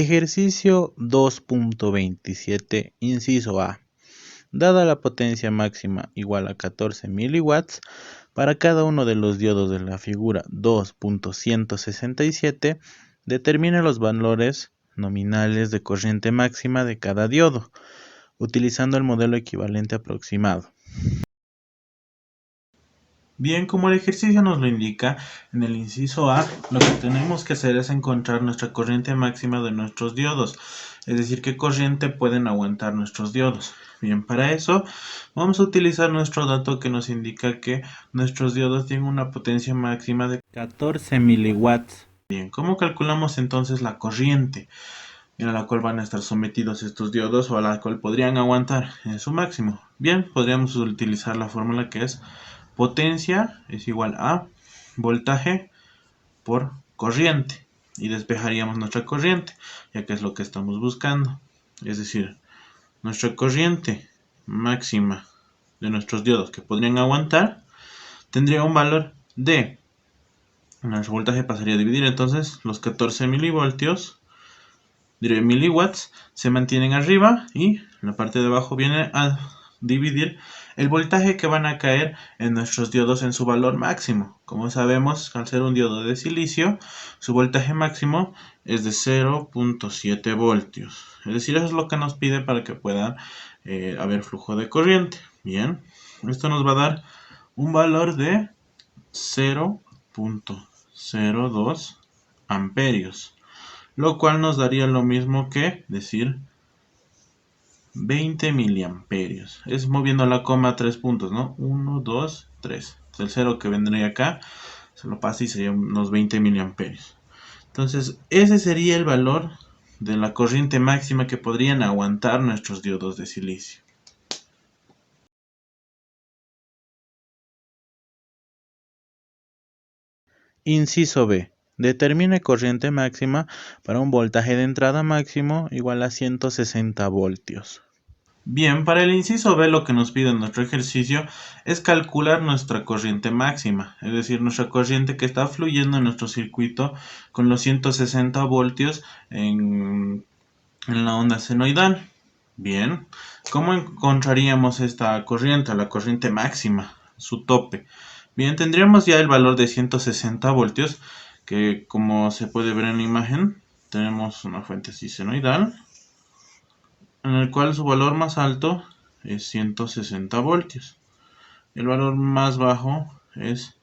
Ejercicio 2.27, inciso A. Dada la potencia máxima igual a 14 miliwatts, para cada uno de los diodos de la figura 2.167, determine los valores nominales de corriente máxima de cada diodo, utilizando el modelo equivalente aproximado. Bien, como el ejercicio nos lo indica, en el inciso A, lo que tenemos que hacer es encontrar nuestra corriente máxima de nuestros diodos, es decir, qué corriente pueden aguantar nuestros diodos. Bien, para eso vamos a utilizar nuestro dato que nos indica que nuestros diodos tienen una potencia máxima de 14 miliwatts. Bien, ¿cómo calculamos entonces la corriente a la cual van a estar sometidos estos diodos o a la cual podrían aguantar en su máximo? Bien, podríamos utilizar la fórmula que es potencia es igual a voltaje por corriente y despejaríamos nuestra corriente, ya que es lo que estamos buscando. Es decir, nuestra corriente máxima de nuestros diodos que podrían aguantar tendría un valor de, nuestro voltaje pasaría a dividir, entonces los 14 milivoltios, miliwatts, se mantienen arriba y la parte de abajo viene a dividir el voltaje que van a caer en nuestros diodos en su valor máximo. Como sabemos, al ser un diodo de silicio, su voltaje máximo es de 0.7 voltios. Es decir, eso es lo que nos pide para que pueda haber flujo de corriente. Bien, esto nos va a dar un valor de 0.02 amperios, lo cual nos daría lo mismo que decir 20 miliamperios. Es moviendo la coma a 3 puntos, ¿no? 1, 2, 3. El 0 que vendría acá, se lo pasa y sería unos 20 miliamperios. Entonces, ese sería el valor de la corriente máxima que podrían aguantar nuestros diodos de silicio. Inciso B. Determine corriente máxima para un voltaje de entrada máximo igual a 160 voltios. Bien, para el inciso B lo que nos pide en nuestro ejercicio es calcular nuestra corriente máxima, es decir, nuestra corriente que está fluyendo en nuestro circuito con los 160 voltios en la onda senoidal. Bien, ¿cómo encontraríamos esta corriente, la corriente máxima, su tope? Bien, tendríamos ya el valor de 160 voltios, que como se puede ver en la imagen, tenemos una fuente así senoidal, en el cual su valor más alto es 160 voltios. El valor más bajo es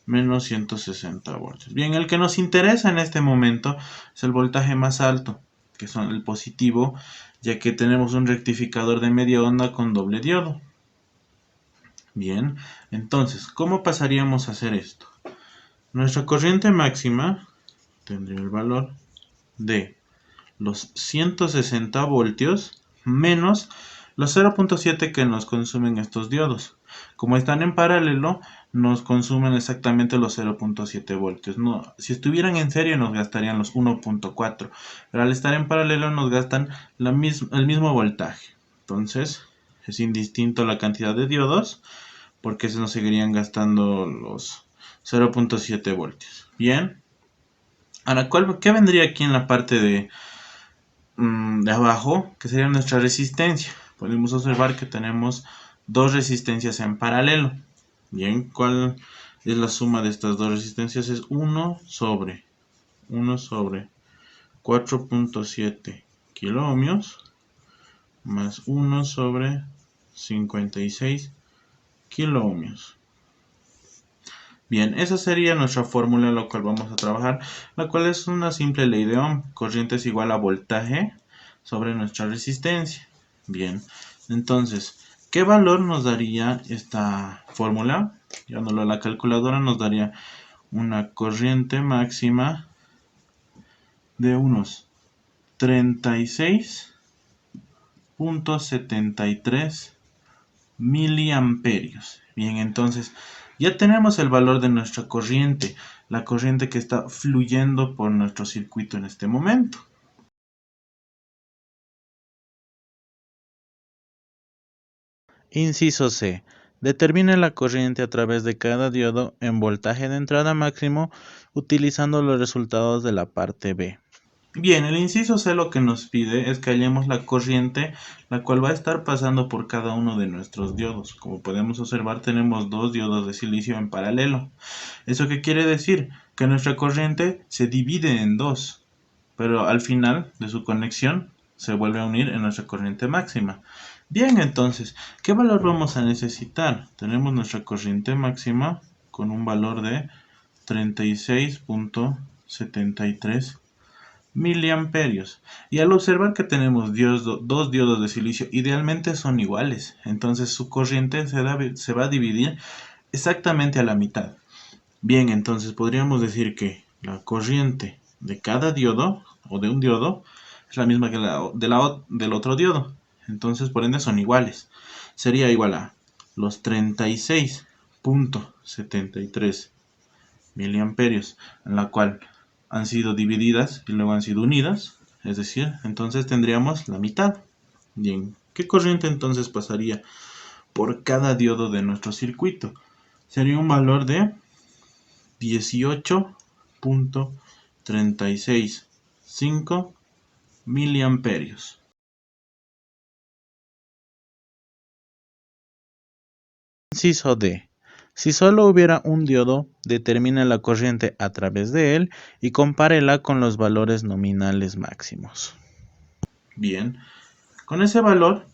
menos 160 voltios. Bien, el que nos interesa en este momento es el voltaje más alto, que son el positivo, ya que tenemos un rectificador de media onda con doble diodo. Bien, entonces, ¿cómo pasaríamos a hacer esto? Nuestra corriente máxima tendría el valor de los 160 voltios menos los 0.7 que nos consumen estos diodos. Como están en paralelo, nos consumen exactamente los 0.7 voltios. No, si estuvieran en serie nos gastarían los 1.4, pero al estar en paralelo nos gastan el mismo voltaje. Entonces, es indistinto la cantidad de diodos, porque se nos seguirían gastando los 0.7 voltios. Bien. Ahora, ¿qué vendría aquí en la parte de abajo, que sería nuestra resistencia? Podemos observar que tenemos dos resistencias en paralelo. Bien, ¿cuál es la suma de estas dos resistencias? Es 1 sobre 4.7 kiloohmios más 1 sobre 56 kiloohmios. Bien, esa sería nuestra fórmula en la cual vamos a trabajar, la cual es una simple ley de Ohm. Corriente es igual a voltaje sobre nuestra resistencia. Bien, entonces, ¿qué valor nos daría esta fórmula? Llevándolo a la calculadora nos daría una corriente máxima de unos 36.73 miliamperios. Bien, entonces ya tenemos el valor de nuestra corriente, la corriente que está fluyendo por nuestro circuito en este momento. Inciso C. Determine la corriente a través de cada diodo en voltaje de entrada máximo utilizando los resultados de la parte B. Bien, el inciso C lo que nos pide es que hallemos la corriente la cual va a estar pasando por cada uno de nuestros diodos. Como podemos observar, tenemos dos diodos de silicio en paralelo. ¿Eso qué quiere decir? Que nuestra corriente se divide en dos, pero al final de su conexión se vuelve a unir en nuestra corriente máxima. Bien, entonces, ¿qué valor vamos a necesitar? Tenemos nuestra corriente máxima con un valor de 36.73 miliamperios. Y al observar que tenemos dos diodos de silicio, idealmente son iguales. Entonces su corriente se va a dividir exactamente a la mitad. Bien, entonces podríamos decir que la corriente de cada diodo, o de un diodo, es la misma que del otro diodo. Entonces, por ende, son iguales. Sería igual a los 36.73 miliamperios, en la cual han sido divididas y luego han sido unidas, es decir, entonces tendríamos la mitad. Bien, ¿qué corriente entonces pasaría por cada diodo de nuestro circuito? Sería un valor de 18.365 miliamperios. Inciso D. Si solo hubiera un diodo, determina la corriente a través de él y compárela con los valores nominales máximos. Bien, con ese valor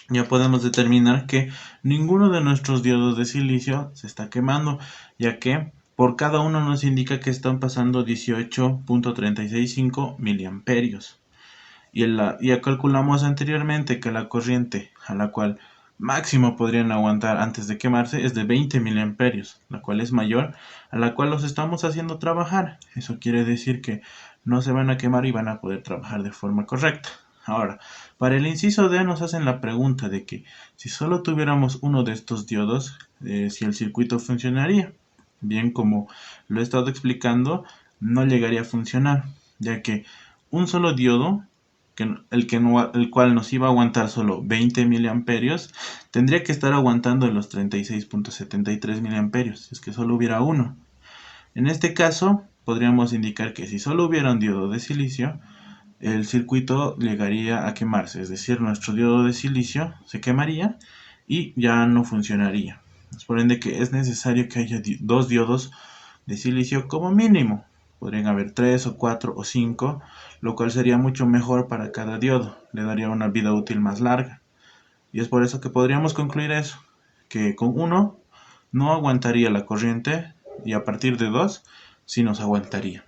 ya podemos determinar que ninguno de nuestros diodos de silicio se está quemando, ya que por cada uno nos indica que están pasando 18.365 miliamperios. Ya calculamos anteriormente que la corriente a la cual máximo podrían aguantar antes de quemarse es de 20 miliamperios, la cual es mayor a la cual los estamos haciendo trabajar. Eso quiere decir que no se van a quemar y van a poder trabajar de forma correcta. Ahora, para el inciso D nos hacen la pregunta de que si solo tuviéramos uno de estos diodos, si el circuito funcionaría. Bien, como lo he estado explicando, no llegaría a funcionar, ya que un solo diodo, el cual nos iba a aguantar solo 20 miliamperios, tendría que estar aguantando los 36.73 miliamperios, si es que solo hubiera uno. En este caso, podríamos indicar que si solo hubiera un diodo de silicio, el circuito llegaría a quemarse, es decir, nuestro diodo de silicio se quemaría y ya no funcionaría. Es por ende que es necesario que haya dos diodos de silicio como mínimo. Podrían haber 3 o 4 o 5, lo cual sería mucho mejor para cada diodo, le daría una vida útil más larga. Y es por eso que podríamos concluir eso, que con uno no aguantaría la corriente y a partir de dos sí nos aguantaría.